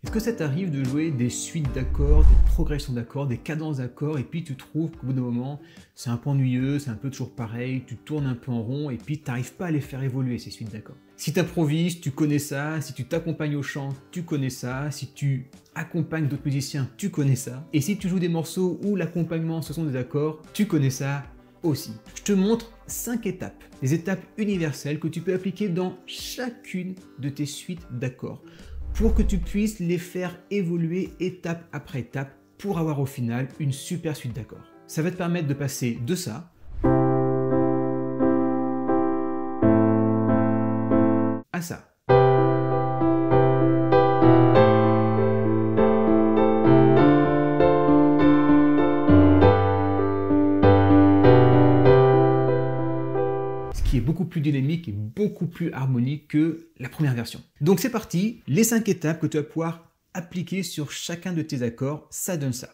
Est-ce que ça t'arrive de jouer des suites d'accords, des progressions d'accords, des cadences d'accords, et puis tu trouves qu'au bout d'un moment, c'est un peu ennuyeux, c'est un peu toujours pareil, tu tournes un peu en rond, et puis tu n'arrives pas à les faire évoluer, ces suites d'accords. Si tu improvises, tu connais ça, si tu t'accompagnes au chant, tu connais ça, si tu accompagnes d'autres musiciens, tu connais ça, et si tu joues des morceaux où l'accompagnement ce sont des accords, tu connais ça aussi. Je te montre 5 étapes, des étapes universelles que tu peux appliquer dans chacune de tes suites d'accords, pour que tu puisses les faire évoluer étape après étape pour avoir au final une super suite d'accords. Ça va te permettre de passer de ça à ça. Qui est beaucoup plus dynamique et beaucoup plus harmonique que la première version. Donc c'est parti, les 5 étapes que tu vas pouvoir appliquer sur chacun de tes accords, ça donne ça.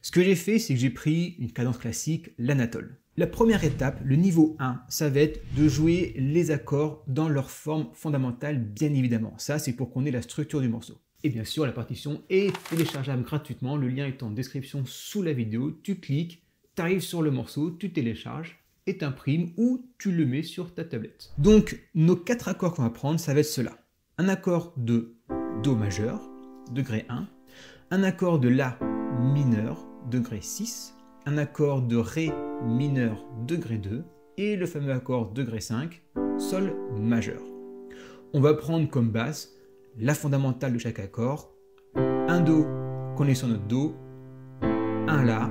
Ce que j'ai fait, c'est que j'ai pris une cadence classique, l'anatole. La première étape, le niveau 1, ça va être de jouer les accords dans leur forme fondamentale, bien évidemment. Ça, c'est pour qu'on ait la structure du morceau. Et bien sûr, la partition est téléchargeable gratuitement, le lien est en description sous la vidéo. Tu cliques, tu arrives sur le morceau, tu télécharges, et t'imprimes ou tu le mets sur ta tablette. Donc nos 4 accords qu'on va prendre, ça va être cela. Un accord de Do majeur, degré 1, un accord de La mineur, degré 6, un accord de Ré mineur, degré 2, et le fameux accord degré 5, Sol majeur. On va prendre comme base la fondamentale de chaque accord, un Do qu'on est sur notre Do, un La,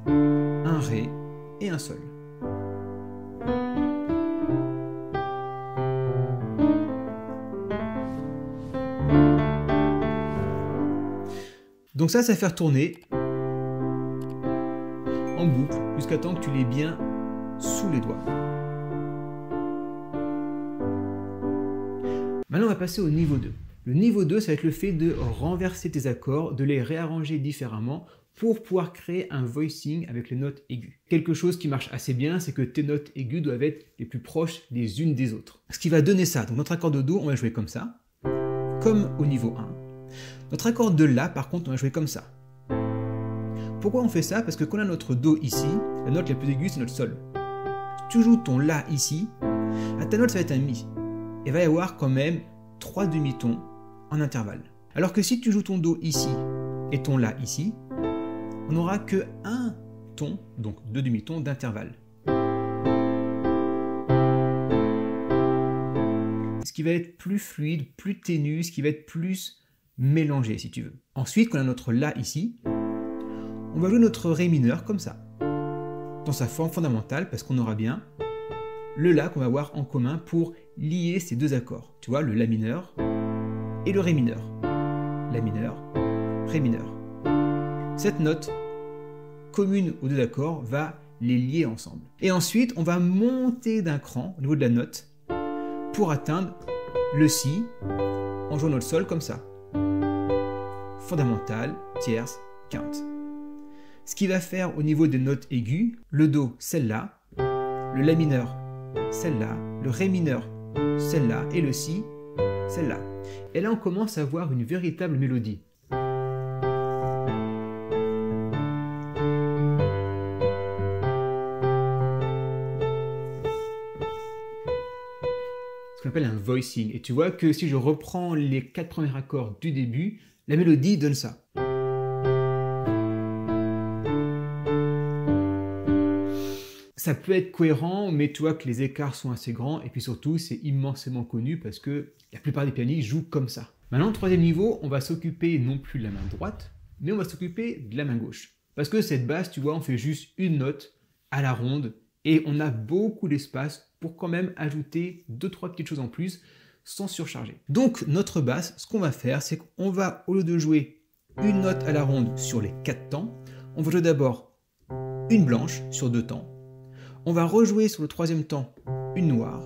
un Ré, et un Sol. Donc ça va faire tourner en boucle jusqu'à temps que tu l'aies bien sous les doigts. Maintenant on va passer au niveau 2. Le niveau 2, ça va être le fait de renverser tes accords, de les réarranger différemment pour pouvoir créer un voicing avec les notes aiguës. Quelque chose qui marche assez bien, c'est que tes notes aiguës doivent être les plus proches les unes des autres. Ce qui va donner ça, donc notre accord de Do, on va jouer comme ça, comme au niveau 1. Notre accord de La, par contre, on va jouer comme ça. Pourquoi on fait ça? Parce que quand on a notre Do ici, la note la plus aiguë, c'est notre Sol. Si tu joues ton La ici, à ta note, ça va être un Mi. Il va y avoir quand même 3 demi-tons en intervalle. Alors que si tu joues ton Do ici et ton La ici, on n'aura que un ton, donc 2 demi-tons d'intervalle. Ce qui va être plus fluide, plus ténu, ce qui va être plus mélangé si tu veux. Ensuite, quand on a notre La ici, on va jouer notre Ré mineur comme ça, dans sa forme fondamentale, parce qu'on aura bien le La qu'on va avoir en commun pour lier ces deux accords. Tu vois, le La mineur et le Ré mineur. La mineur, Ré mineur. Cette note commune aux deux accords va les lier ensemble. Et ensuite, on va monter d'un cran au niveau de la note pour atteindre le Si en jouant notre Sol comme ça. Fondamentale, tierce, quinte. Ce qui va faire au niveau des notes aiguës, le Do, celle-là, le La mineur, celle-là, le Ré mineur, celle-là, et le Si, celle-là. Et là, on commence à avoir une véritable mélodie. Ce qu'on appelle un voicing. Et tu vois que si je reprends les 4 premiers accords du début, la mélodie donne ça. Ça peut être cohérent, mais tu vois que les écarts sont assez grands, et puis surtout, c'est immensément connu parce que la plupart des pianistes jouent comme ça. Maintenant, au troisième niveau, on va s'occuper non plus de la main droite, mais on va s'occuper de la main gauche. Parce que cette basse, tu vois, on fait juste une note à la ronde, et on a beaucoup d'espace pour quand même ajouter 2-3 petites choses en plus, sans surcharger. Donc, notre basse, ce qu'on va faire, c'est qu'on va, au lieu de jouer une note à la ronde sur les 4 temps, on va jouer d'abord une blanche sur 2 temps, on va rejouer sur le troisième temps une noire,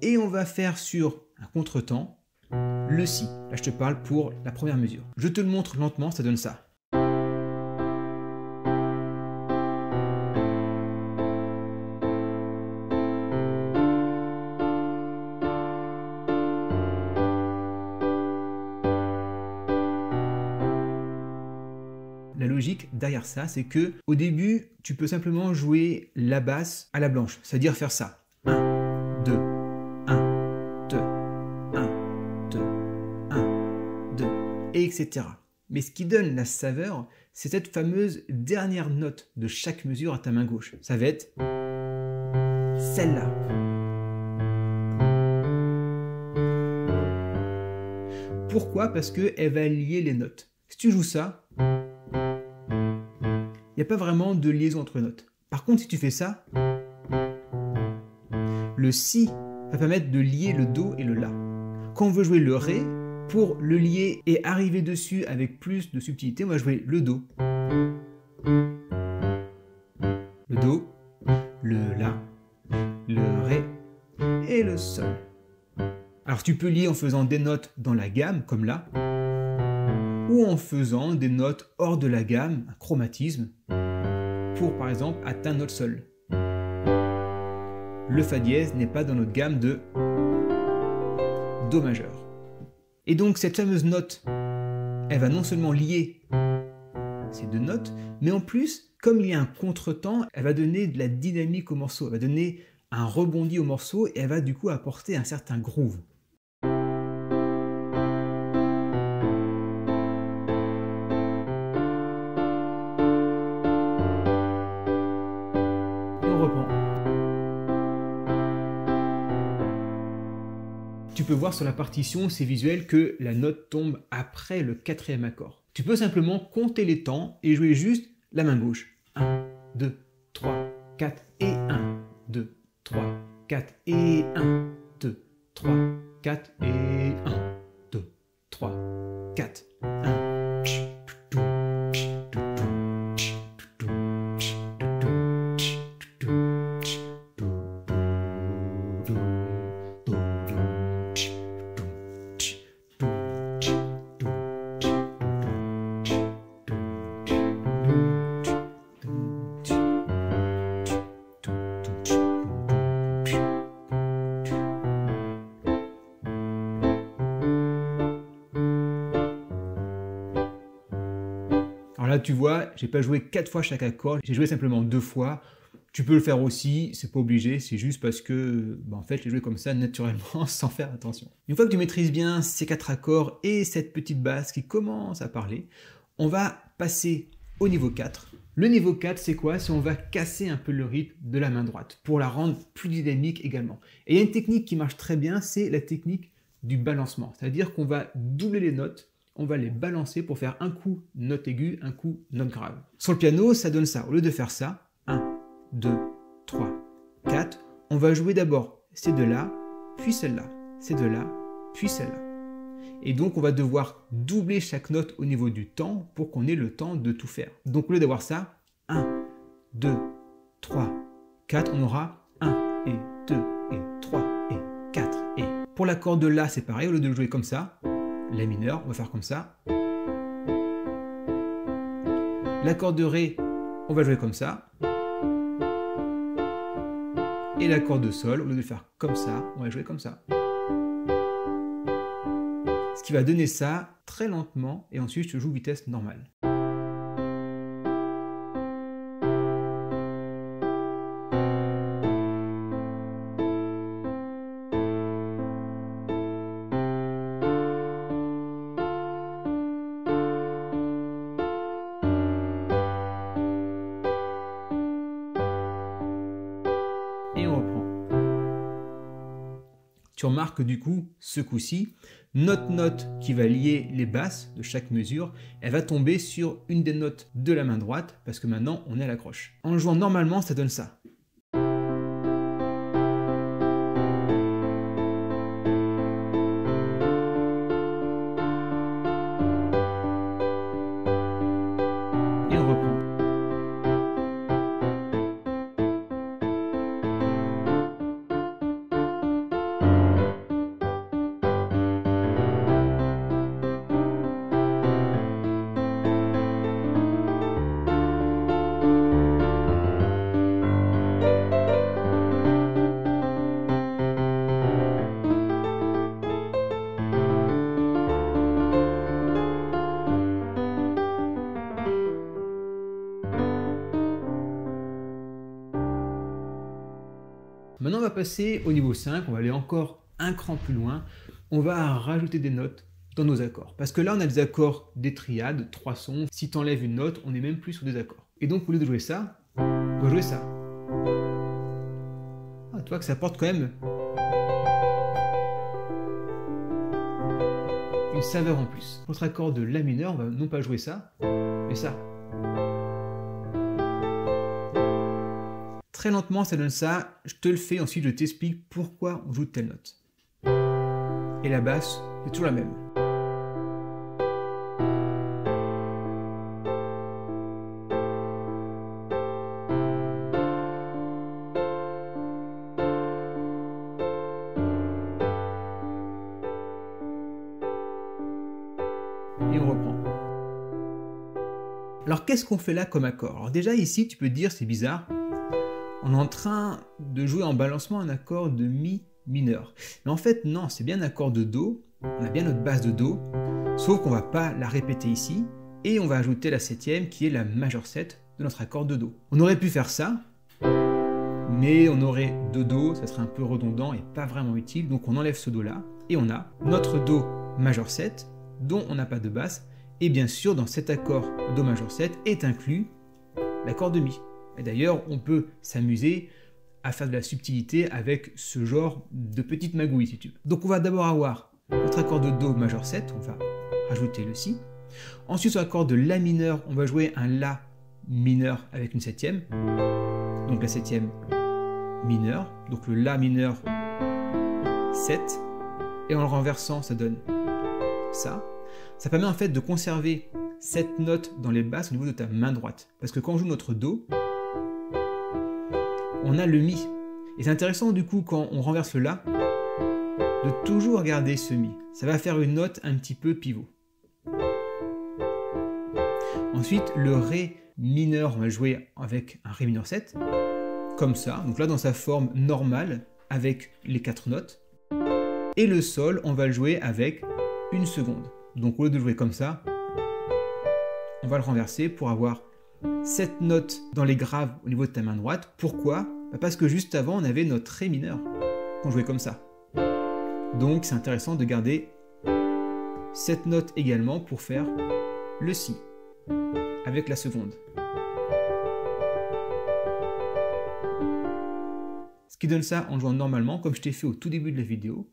et on va faire sur un contretemps le Si. Là, je te parle pour la première mesure. Je te le montre lentement, ça donne ça. La logique derrière ça, c'est que au début, tu peux simplement jouer la basse à la blanche, c'est-à-dire faire ça. 1, 2, 1, 2, 1, 2, 1, 2, etc. Mais ce qui donne la saveur, c'est cette fameuse dernière note de chaque mesure à ta main gauche. Ça va être celle-là. Pourquoi? Parce qu'elle va lier les notes. Si tu joues ça, il n'y a pas vraiment de liaison entre notes. Par contre, si tu fais ça, le si va permettre de lier le do et le la. Quand on veut jouer le ré, pour le lier et arriver dessus avec plus de subtilité, on va jouer le do, le la, le ré et le sol. Alors tu peux lier en faisant des notes dans la gamme, comme là, ou en faisant des notes hors de la gamme, un chromatisme, pour par exemple atteindre notre sol. Le fa dièse n'est pas dans notre gamme de do majeur. Et donc cette fameuse note, elle va non seulement lier ces deux notes, mais en plus, comme il y a un contretemps, elle va donner de la dynamique au morceau, elle va donner un rebondi au morceau et elle va du coup apporter un certain groove. Tu peux voir sur la partition, c'est visuel, que la note tombe après le quatrième accord. Tu peux simplement compter les temps et jouer juste la main gauche. 1, 2, 3, 4 et 1, 2, 3, 4 et 1, 2, 3, 4 et 1, 2, 3, 4, 1. Alors là, tu vois, j'ai pas joué 4 fois chaque accord, j'ai joué simplement 2 fois. Tu peux le faire aussi, c'est pas obligé, c'est juste parce que, en fait, j'ai joué comme ça naturellement, sans faire attention. Une fois que tu maîtrises bien ces 4 accords et cette petite basse qui commence à parler, on va passer au niveau 4. Le niveau 4, c'est quoi? C'est on va casser un peu le rythme de la main droite pour la rendre plus dynamique également. Et il y a une technique qui marche très bien, c'est la technique du balancement. C'est-à-dire qu'on va doubler les notes, on va les balancer pour faire un coup note aiguë, un coup note grave. Sur le piano, ça donne ça. Au lieu de faire ça, 1, 2, 3, 4, on va jouer d'abord ces deux-là, puis celle-là, ces deux-là, puis celle-là. Et donc, on va devoir doubler chaque note au niveau du temps pour qu'on ait le temps de tout faire. Donc, au lieu d'avoir ça, 1, 2, 3, 4, on aura 1 et 2 et 3 et 4 et... Pour l'accord de La, c'est pareil, au lieu de le jouer comme ça, La mineur, on va faire comme ça. L'accord de Ré, on va jouer comme ça. Et l'accord de Sol, au lieu de le faire comme ça, on va jouer comme ça. Ce qui va donner ça très lentement, et ensuite je joue vitesse normale. Et on reprend. Tu remarques du coup, ce coup-ci, notre note qui va lier les basses de chaque mesure, elle va tomber sur une des notes de la main droite, parce que maintenant on est à la croche. En jouant normalement, ça donne ça. Et on reprend. va passer au niveau 5, on va aller encore un cran plus loin. On va rajouter des notes dans nos accords. Parce que là, on a des accords des triades, 3 sons. Si tu enlèves une note, on n'est même plus sur des accords. Et donc, au lieu de jouer ça, on va jouer ça. Ah, tu vois que ça apporte quand même une saveur en plus. Notre accord de La mineur, on va non pas jouer ça, mais ça. Très lentement, ça donne ça. Je te le fais, ensuite je t'explique pourquoi on joue telle note. Et la basse, c'est toujours la même. Et on reprend. Alors qu'est-ce qu'on fait là comme accord? Alors déjà ici, tu peux te dire c'est bizarre. On est en train de jouer en balancement un accord de Mi mineur. Mais en fait non, c'est bien un accord de Do. On a bien notre base de Do, sauf qu'on ne va pas la répéter ici. Et on va ajouter la septième qui est la majeur 7 de notre accord de Do. On aurait pu faire ça, mais on aurait deux Do, ça serait un peu redondant et pas vraiment utile. Donc on enlève ce Do là et on a notre Do majeur 7 dont on n'a pas de basse. Et bien sûr, dans cet accord Do majeur 7 est inclus l'accord de Mi. Et d'ailleurs, on peut s'amuser à faire de la subtilité avec ce genre de petite magouille, si tu veux. Donc on va d'abord avoir notre accord de Do majeur 7, on va rajouter le Si. Ensuite, sur l'accord de La mineur, on va jouer un La mineur avec une septième. Donc la septième mineur. Donc le La mineur 7. Et en le renversant, ça donne ça. Ça permet en fait de conserver cette note dans les basses au niveau de ta main droite. Parce que quand on joue notre Do, on a le Mi. Et c'est intéressant du coup quand on renverse le La, de toujours garder ce Mi. Ça va faire une note un petit peu pivot. Ensuite, le Ré mineur, on va jouer avec un Ré mineur 7, comme ça. Donc là, dans sa forme normale, avec les 4 notes. Et le Sol, on va le jouer avec une seconde. Donc au lieu de jouer comme ça, on va le renverser pour avoir cette note dans les graves au niveau de ta main droite. Pourquoi? Parce que juste avant, on avait notre Ré mineur, qu'on jouait comme ça. Donc c'est intéressant de garder cette note également pour faire le Si, avec la seconde. Ce qui donne ça en jouant normalement, comme je t'ai fait au tout début de la vidéo.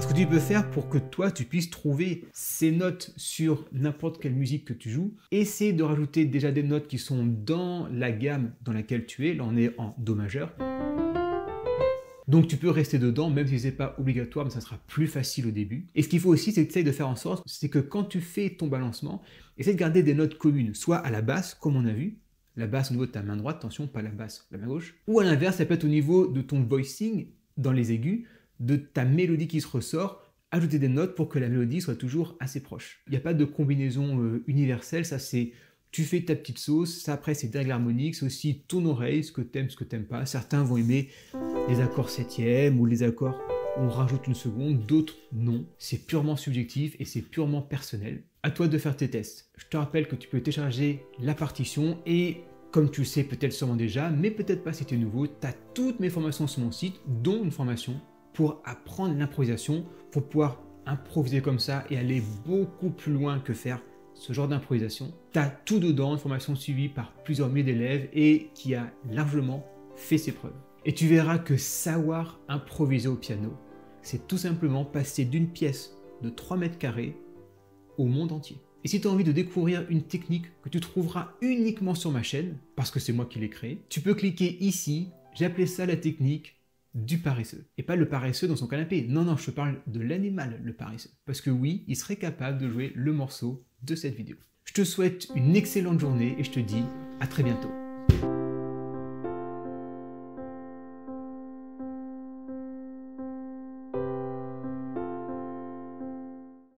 Ce que tu peux faire pour que toi tu puisses trouver ces notes sur n'importe quelle musique que tu joues, essaie de rajouter déjà des notes qui sont dans la gamme dans laquelle tu es. Là on est en Do majeur. Donc tu peux rester dedans, même si ce n'est pas obligatoire, mais ça sera plus facile au début. Et ce qu'il faut aussi, c'est que tu essaies de faire en sorte, c'est que quand tu fais ton balancement, essaie de garder des notes communes, soit à la basse, comme on a vu, la basse au niveau de ta main droite, attention, pas la basse, la main gauche, ou à l'inverse, ça peut être au niveau de ton voicing, dans les aigus, de ta mélodie qui se ressort, ajouter des notes pour que la mélodie soit toujours assez proche. Il n'y a pas de combinaison universelle, ça c'est tu fais ta petite sauce, ça après c'est des règles harmoniques, c'est aussi ton oreille, ce que t'aimes pas. Certains vont aimer les accords septièmes ou les accords où on rajoute une seconde, d'autres non. C'est purement subjectif et c'est purement personnel. À toi de faire tes tests. Je te rappelle que tu peux télécharger la partition et comme tu le sais peut-être sûrement déjà, mais peut-être pas si tu es nouveau, tu as toutes mes formations sur mon site, dont une formation pour apprendre l'improvisation, pour pouvoir improviser comme ça et aller beaucoup plus loin que faire ce genre d'improvisation. Tu as tout dedans, une formation suivie par plusieurs milliers d'élèves et qui a largement fait ses preuves. Et tu verras que savoir improviser au piano, c'est tout simplement passer d'une pièce de 3 mètres carrés au monde entier. Et si tu as envie de découvrir une technique que tu trouveras uniquement sur ma chaîne, parce que c'est moi qui l'ai créée, tu peux cliquer ici, j'ai appelé ça la technique du paresseux. Et pas le paresseux dans son canapé. Non, non, je te parle de l'animal, le paresseux. Parce que oui, il serait capable de jouer le morceau de cette vidéo. Je te souhaite une excellente journée et je te dis à très bientôt.